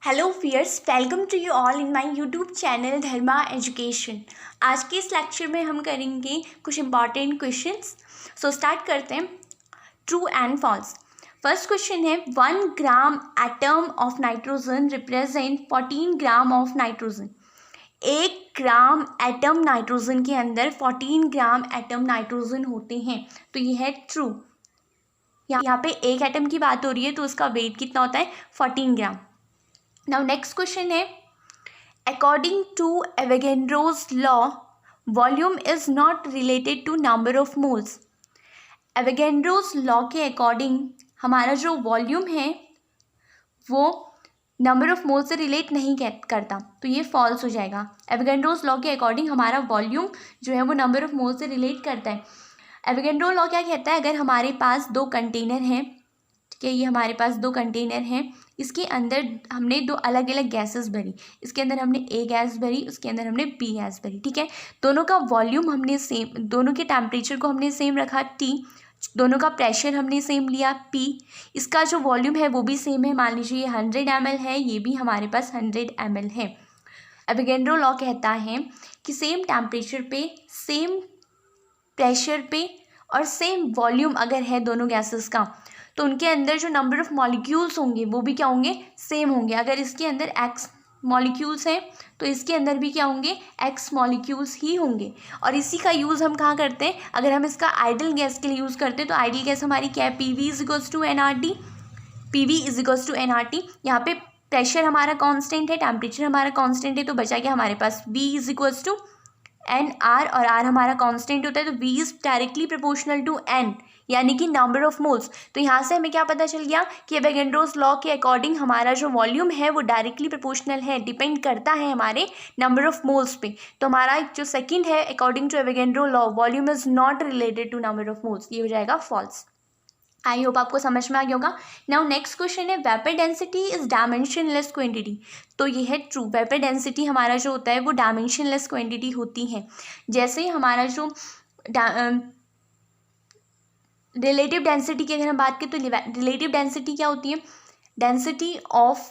Hello fierce, welcome to you all in my YouTube channel Dharma education. आज के इस lecture में हम करेंगे कुछ इंपॉर्टेंट क्वेश्चंस। सो स्टार्ट करते हैं। True and false. First question है 1 gram atom of nitrogen represent 14 gram of nitrogen. 1 gram atom nitrogen के अंदर 14 ग्राम एटम नाइट्रोजन होते हैं, तो ये है ट्रू। यहाँ पे एक एटम की बात हो रही है तो उसका वेट कितना होता है 14 ग्राम। Now next question है according to Avogadro's law, volume is not related to number of moles. Avogadro's law के अकॉर्डिंग हमारा जो वॉल्यूम है वो नंबर ऑफ मोल से रिलेट नहीं करता, तो ये फॉल्स हो जाएगा। एवोगैड्रोस लॉ के अकॉर्डिंग हमारा वॉल्यूम जो है वो नंबर ऑफ मोल से रिलेट करता है। एवोगैड्रो लॉ क्या कहता है, अगर हमारे पास 2 कंटेनर हैं, ठीक है, ये हमारे पास 2 कंटेनर हैं, इसके अंदर हमने 2 अलग अलग गैसेस भरी, इसके अंदर हमने ए गैस भरी, उसके अंदर हमने बी गैस भरी, ठीक है। दोनों का वॉल्यूम हमने सेम, दोनों के टेम्परेचर को हमने सेम रखा T, दोनों का प्रेशर हमने सेम लिया P, इसका जो वॉल्यूम है वो भी सेम है। मान लीजिए ये 100 ml है, ये भी हमारे पास 100 ml है। एवोगैड्रो लॉ कहता है कि सेम टेम्परेचर पे, सेम प्रेशर पे और सेम वॉल्यूम अगर है दोनों गैसेस का, तो उनके अंदर जो नंबर ऑफ मॉलिक्यूल्स होंगे वो भी क्या होंगे, सेम होंगे। अगर इसके अंदर x मॉलिक्यूल्स हैं तो इसके अंदर भी क्या होंगे, x मॉलिक्यूल्स ही होंगे। और इसी का यूज़ हम कहाँ करते हैं, अगर हम इसका आइडियल गैस के लिए यूज़ करते हैं तो आइडियल गैस हमारी क्या है, PV = nRT। PV = nRT। यहाँ पे प्रेशर हमारा कांस्टेंट है, टेम्परेचर हमारा कांस्टेंट है, तो बचा क्या हमारे पास, V = nR, और R हमारा कांस्टेंट होता है, तो V is directly proportional to N, यानी कि नंबर ऑफ मोल्स। तो यहाँ से हमें क्या पता चल गया कि एवोगैड्रोस लॉ के अकॉर्डिंग हमारा जो वॉल्यूम है वो डायरेक्टली प्रोपोर्शनल है, डिपेंड करता है हमारे नंबर ऑफ मोल्स पे। तो हमारा जो सेकंड है, according to Avogadro law, volume is not related to number of moles, ये हो जाएगा फॉल्स। आई होप आपको समझ में आ गया होगा। नाउ नेक्स्ट क्वेश्चन है vapour density is dimensionless quantity. तो ये है ट्रू। वेपर डेंसिटी हमारा जो होता है वो डायमेंशनलेस क्वांटिटी होती है। जैसे हमारा जो रिलेटिव डेंसिटी की अगर हम बात करें तो रिलेटिव डेंसिटी क्या होती है, density of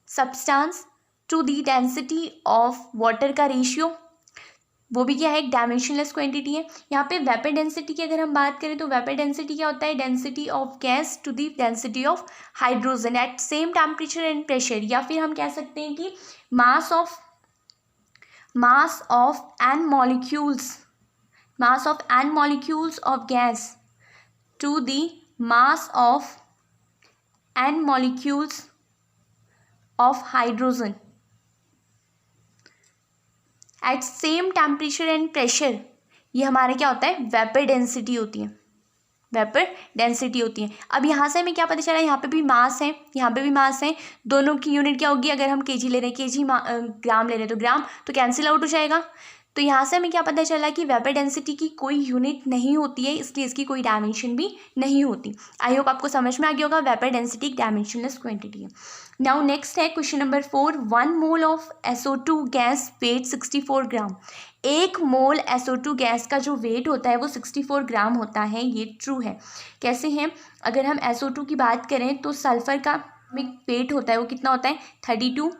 substance to the density of water का रेशियो, वो भी क्या है, एक डायमेंशनलेस क्वांटिटी है। यहाँ पे वेपर डेंसिटी की अगर हम बात करें तो वेपर डेंसिटी क्या होता है, density of gas to the density of hydrogen at same temperature and pressure, या फिर हम कह सकते हैं कि mass of n molecules of gas to the mass of n molecules of hydrogen at same temperature and pressure, ये हमारे क्या होता है, वेपर डेंसिटी होती है, वेपर डेंसिटी होती है। अब यहाँ से हमें क्या पता चला, यहाँ पे भी मास है, यहाँ पे भी मास है, दोनों की यूनिट क्या होगी, अगर हम केजी ले रहे हैं, केजी ग्राम ले रहे हैं तो ग्राम, तो कैंसिल आउट हो जाएगा। तो यहाँ से हमें क्या पता चला कि वेपर डेंसिटी की कोई यूनिट नहीं होती है, इसलिए इसकी कोई डायमेंशन भी नहीं होती। आई होप आपको समझ में आ गया होगा, वेपर डेंसिटी एक डायमेंशनलेस क्वांटिटी है। नाउ नेक्स्ट है question number 4 1 mole of SO2 gas weight 64 gram. 1 mole SO2 gas का जो वेट होता है वो 64 ग्राम होता है, ये ट्रू है। कैसे है, अगर हम SO2 की बात करें तो सल्फर का वेट होता है वो कितना होता है 32,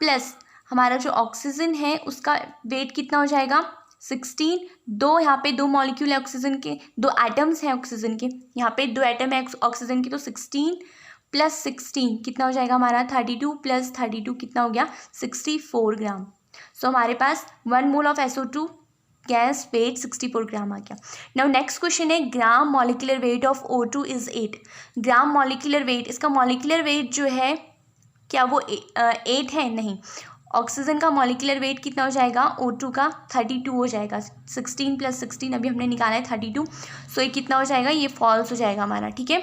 प्लस हमारा जो ऑक्सीजन है उसका वेट कितना हो जाएगा 16। यहाँ पे 2 मॉलिक्यूल है ऑक्सीजन के, 2 एटम्स हैं ऑक्सीजन के, यहाँ पे 2 एटम है ऑक्सीजन के, तो 16 + 16 कितना हो जाएगा हमारा 32 + 32 कितना हो गया 64 ग्राम। सो हमारे पास 1 mole of SO2 gas weight 64 gram आ गया। नाउ नेक्स्ट क्वेश्चन है gram molecular weight of O2 is 8। Gram molecular weight, इसका मॉलिक्यूलर वेट जो है क्या वो 8 है, नहीं। ऑक्सीजन का मॉलिक्यूलर वेट कितना हो जाएगा, O2 का 32 हो जाएगा। 16 + 16 अभी हमने निकाला है 32, सो ये कितना हो जाएगा, ये फॉल्स हो जाएगा हमारा, ठीक है।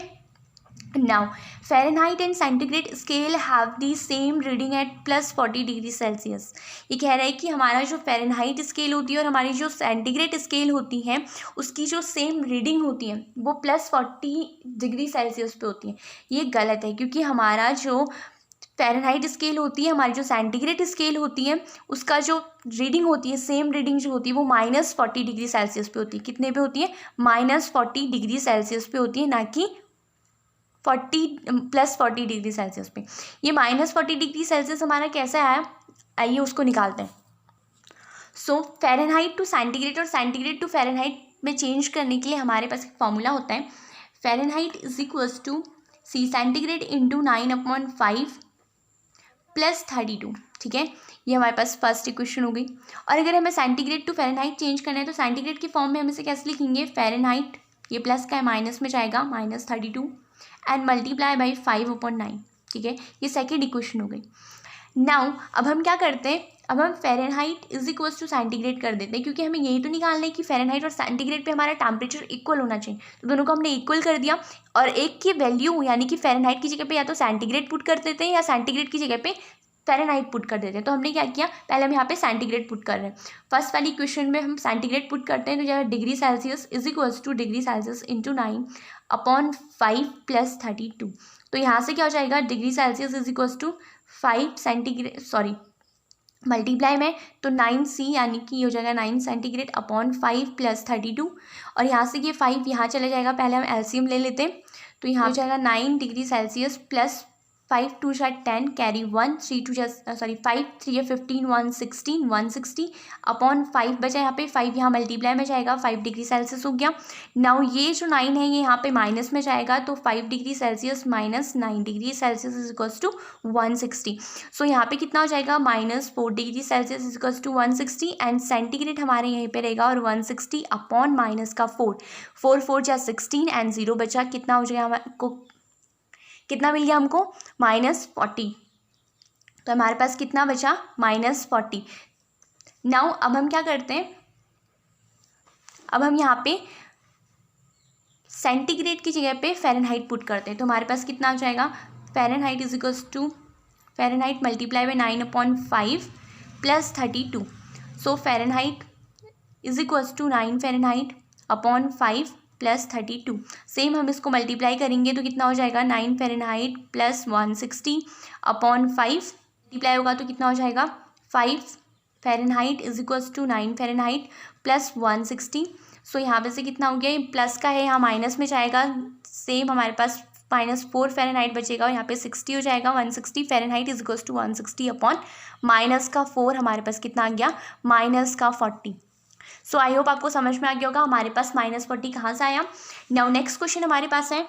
Now Fahrenheit and centigrade scale have the same reading at +40 degree Celsius. ये कह रहा है कि हमारा जो फ़ारेनहाइट स्केल होती है और हमारी जो सेंटीग्रेड स्केल होती है उसकी जो सेम रीडिंग होती है वो +40 डिग्री सेल्सियस पे होती है। ये गलत है, क्योंकि हमारा जो फ़ारेनहाइट स्केल होती है, हमारी जो सेंटीग्रेड स्केल होती है उसका जो रीडिंग होती है, सेम रीडिंग जो होती है वो -40 डिग्री सेल्सियस पे होती है। कितने पे होती है, -40 डिग्री सेल्सियस पे होती है, ना कि +40 डिग्री सेल्सियस पे। ये -40 डिग्री सेल्सियस हमारा कैसे आया, आइए उसको निकालते हैं। सो फ़ारेनहाइट टू सेंटीग्रेड और सेंटीग्रेड टू फ़ारेनहाइट में चेंज करने के लिए हमारे पास एक फॉर्मूला होता है, Fahrenheit is equals to C centigrade into 9/5 + 32। ठीक है, ये हमारे पास फर्स्ट इक्वेशन हो गई। और अगर हमें सेंटीग्रेड टू फ़ारेनहाइट चेंज करना है तो सेंटीग्रेड की फॉर्म में हम इसे कैसे लिखेंगे, फ़ारेनहाइट, ये प्लस का है माइनस में जाएगा -32 एंड मल्टीप्लाई बाई 5/9। ठीक है, ये सेकेंड इक्वेशन हो गई। नाउ अब हम क्या करते हैं, अब हम Fahrenheit is equals to centigrade कर देते हैं, क्योंकि हमें यही तो निकालना है कि फ़ारेनहाइट और सेंटीग्रेड पे हमारा टेम्परेचर इक्वल होना चाहिए। तो दोनों को हमने इक्वल कर दिया और एक की वैल्यू यानी कि फ़ारेनहाइट की जगह पे या तो सेंटीग्रेड पुट कर देते हैं या सेंटीग्रेड की जगह पे फ़ारेनहाइट पुट कर देते हैं। तो हमने क्या किया, पहले हम यहाँ पे सेंटीग्रेड पुट कर रहे हैं। फर्स्ट वाली इक्वेशन में हम सेंटीग्रेड पुट करते हैं तो जगह degree Celsius is equals to degree Celsius into 9/5 + 32। तो यहाँ से क्या हो जाएगा, degree Celsius is equals to 5 centigrade, sorry multiply में तो 9C यानी कि हो जाएगा 9 सेंटीग्रेड अपॉन 5 + 32। और यहाँ से ये 5 यहाँ चले जाएगा, पहले हम एलसीएम ले लेते हैं। तो यहाँ हो जाएगा 9 degree Celsius plus 5 × 2 = 10 carry 1 3 2 sorry 5 3 × 15 160 upon 5 बचा यहाँ पे, 5 यहाँ मल्टीप्लाई में जाएगा, 5 डिग्री सेल्सियस हो गया। नाउ ये जो 9 है ये यहाँ पे माइनस में जाएगा, तो 5 degree Celsius minus 9 degree Celsius is equals to 160। So यहाँ पे कितना हो जाएगा, -4 degree Celsius is equals to 160 and centigrade हमारे यहीं पे रहेगा और 160 अपॉन माइनस का 4 4 × 16 एंड 0 बचा, कितना हो जाएगा हमारे को, कितना मिल गया हमको, -40। तो हमारे पास कितना बचा, -40। नाउ अब हम क्या करते हैं, अब हम यहाँ पे सेंटीग्रेड की जगह पे फ़ारेनहाइट पुट करते हैं। तो हमारे पास कितना हो जाएगा, Fahrenheit is equals to Fahrenheit multiply by 9/5 + 32। So Fahrenheit is equals to 9 Fahrenheit upon 5 + 32। Same हम इसको मल्टीप्लाई करेंगे तो कितना हो जाएगा, 9 फ़ारेनहाइट प्लस 160 अपॉन 5 मल्टीप्लाई होगा तो कितना हो जाएगा, 5 Fahrenheit is equals to 9 Fahrenheit plus 160। So यहाँ पे से कितना हो गया, प्लस का है यहाँ माइनस में जाएगा, सेम हमारे पास -4 फ़ारेनहाइट बचेगा और यहाँ पे 60 हो जाएगा, 160 Fahrenheit is equals to 160 upon minus का 4 हमारे पास कितना आ गया, -40। सो आई होप आपको समझ में आ गया होगा हमारे पास -40 कहाँ से आया। नाउ नेक्स्ट क्वेश्चन हमारे पास है,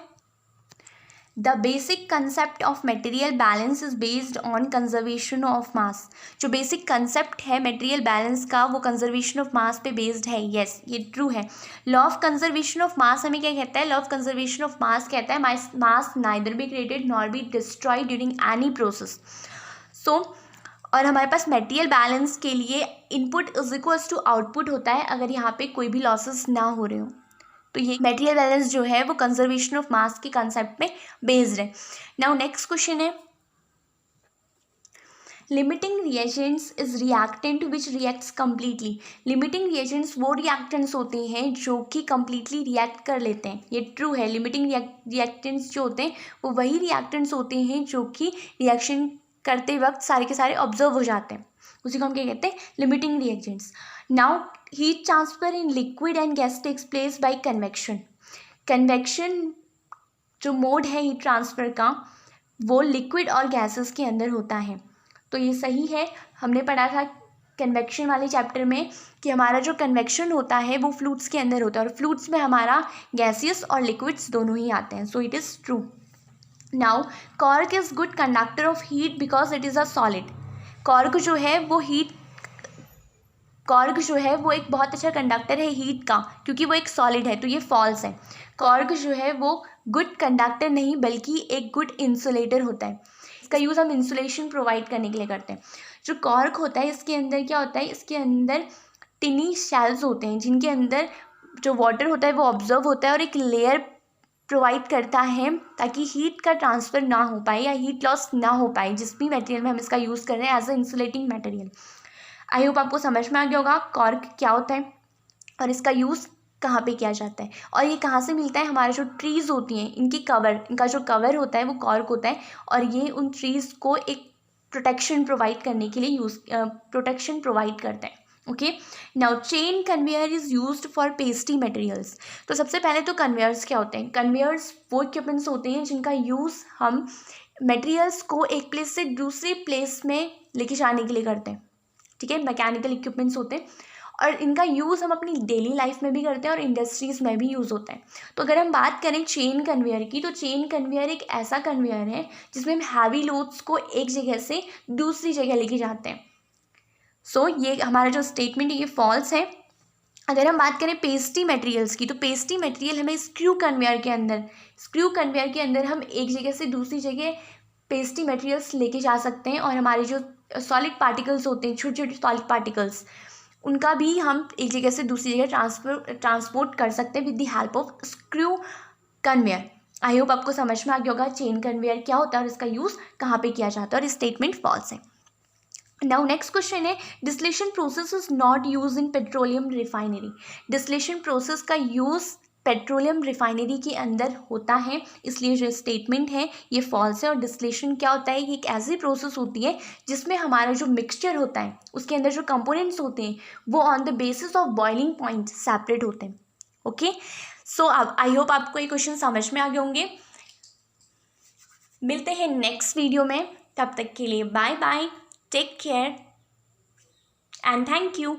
the basic concept of material balance is based on conservation of मास। जो बेसिक कंसेप्ट है मटेरियल बैलेंस का वो कंजर्वेशन ऑफ मास पे बेस्ड है। यस, ये ट्रू है। Law of conservation of mass हमें क्या कहता है, law of conservation of mass कहता है mass neither be created nor be destroyed during any process. So और हमारे पास मटेरियल बैलेंस के लिए input is equals to output होता है अगर यहाँ पे कोई भी लॉसेस ना हो रहे हो। तो ये मटेरियल बैलेंस जो है वो कंजर्वेशन ऑफ मास के कंसेप्ट में बेस्ड है। नाउ नेक्स्ट क्वेश्चन है, limiting reagents is reactant which reacts completely. Limiting reagents वो रिएक्टेंट्स होते हैं जो कि कम्प्लीटली रिएक्ट कर लेते हैं। ये ट्रू है, लिमिटिंग रिएक्टेंट्स जो होते हैं वो वही रिएक्टेंट्स होते हैं जो कि रिएक्शन करते वक्त सारे के सारे ऑब्जर्व हो जाते हैं, उसी को हम क्या कहते हैं, limiting reagents. Now heat transfer in liquid and gas takes place by convection. Convection जो मोड है हीट ट्रांसफ़र का वो लिक्विड और गैसेस के अंदर होता है। तो ये सही है, हमने पढ़ा था कन्वेक्शन वाले चैप्टर में कि हमारा जो कन्वेक्शन होता है वो फ्लूइड्स के अंदर होता है और फ्लूइड्स में हमारा गैसियस और लिक्विड्स दोनों ही आते हैं। So it is true. Now cork is good conductor of heat because it is a solid. Cork जो है वो एक बहुत अच्छा कंडक्टर है हीट का, क्योंकि वो एक सॉलिड है। तो ये फॉल्स है। कॉर्क जो है वो गुड कंडक्टर नहीं बल्कि एक गुड इंसुलेटर होता है। इसका यूज़ हम इंसुलेशन प्रोवाइड करने के लिए करते हैं। जो कॉर्क होता है इसके अंदर क्या होता है, इसके अंदर टिनी शेल्स होते हैं जिनके अंदर जो वाटर होता है वो ऑब्जर्व होता है और एक लेयर प्रोवाइड करता है ताकि हीट का ट्रांसफ़र ना हो पाए या हीट लॉस ना हो पाए जिस भी मटेरियल में हम इसका यूज़ कर रहे हैं as a insulating material. I hope आपको समझ में आ गया होगा कॉर्क क्या होता है और इसका यूज़ कहाँ पे किया जाता है और ये कहाँ से मिलता है। हमारे जो ट्रीज़ होती हैं इनका जो कवर होता है वो कॉर्क होता है और ये उन ट्रीज़ को एक प्रोटेक्शन प्रोवाइड करने के लिए प्रोटेक्शन प्रोवाइड करता है। Okay. Now chain conveyor is used for pasty materials. तो सबसे पहले तो कन्वेयर्स क्या होते हैं? कन्वेयर्स वो इक्विपमेंट्स होते हैं जिनका यूज़ हम मटेरियल्स को एक प्लेस से दूसरी प्लेस में लेके जाने के लिए करते हैं, ठीक है। मैकेनिकल इक्विपमेंट्स होते हैं और इनका यूज़ हम अपनी डेली लाइफ में भी करते हैं और इंडस्ट्रीज़ में भी यूज़ होता है। तो अगर हम बात करें चेन कन्वेयर की, तो चेन कन्वेयर एक ऐसा कन्वेयर है जिसमें हम हैवी लोड्स को एक जगह से दूसरी जगह लेके जाते हैं। सो ये हमारा जो स्टेटमेंट है ये फॉल्स है। अगर हम बात करें पेस्टी मटेरियल्स की, तो पेस्टी मटेरियल हमें स्क्रू कन्वेयर के अंदर हम एक जगह से दूसरी जगह पेस्टी मटेरियल्स लेके जा सकते हैं और हमारे जो सॉलिड पार्टिकल्स होते हैं, छोटे छोटे सॉलिड पार्टिकल्स, उनका भी हम एक जगह से दूसरी जगह ट्रांसपोर्ट कर सकते हैं with the help of screw conveyor. I hope आपको समझ में आ गया होगा चेन कन्वेयर क्या होता है और इसका यूज़ कहाँ पे किया जाता है, और स्टेटमेंट फॉल्स है। नाउ नेक्स्ट क्वेश्चन है, distillation process is not use in petroleum refinery. Distillation process का यूज़ पेट्रोलियम रिफाइनरी के अंदर होता है, इसलिए जो स्टेटमेंट है ये फॉल्स है। और डिस्टिलेशन क्या होता है? ये एक ऐसी प्रोसेस होती है जिसमें हमारा जो मिक्सचर होता है उसके अंदर जो कंपोनेंट्स होते हैं वो on the basis of boiling point separate होते हैं। ओके, सो आई होप आपको ये क्वेश्चन समझ में आ गए होंगे। मिलते हैं नेक्स्ट वीडियो में, तब तक के लिए bye bye, take care and thank you.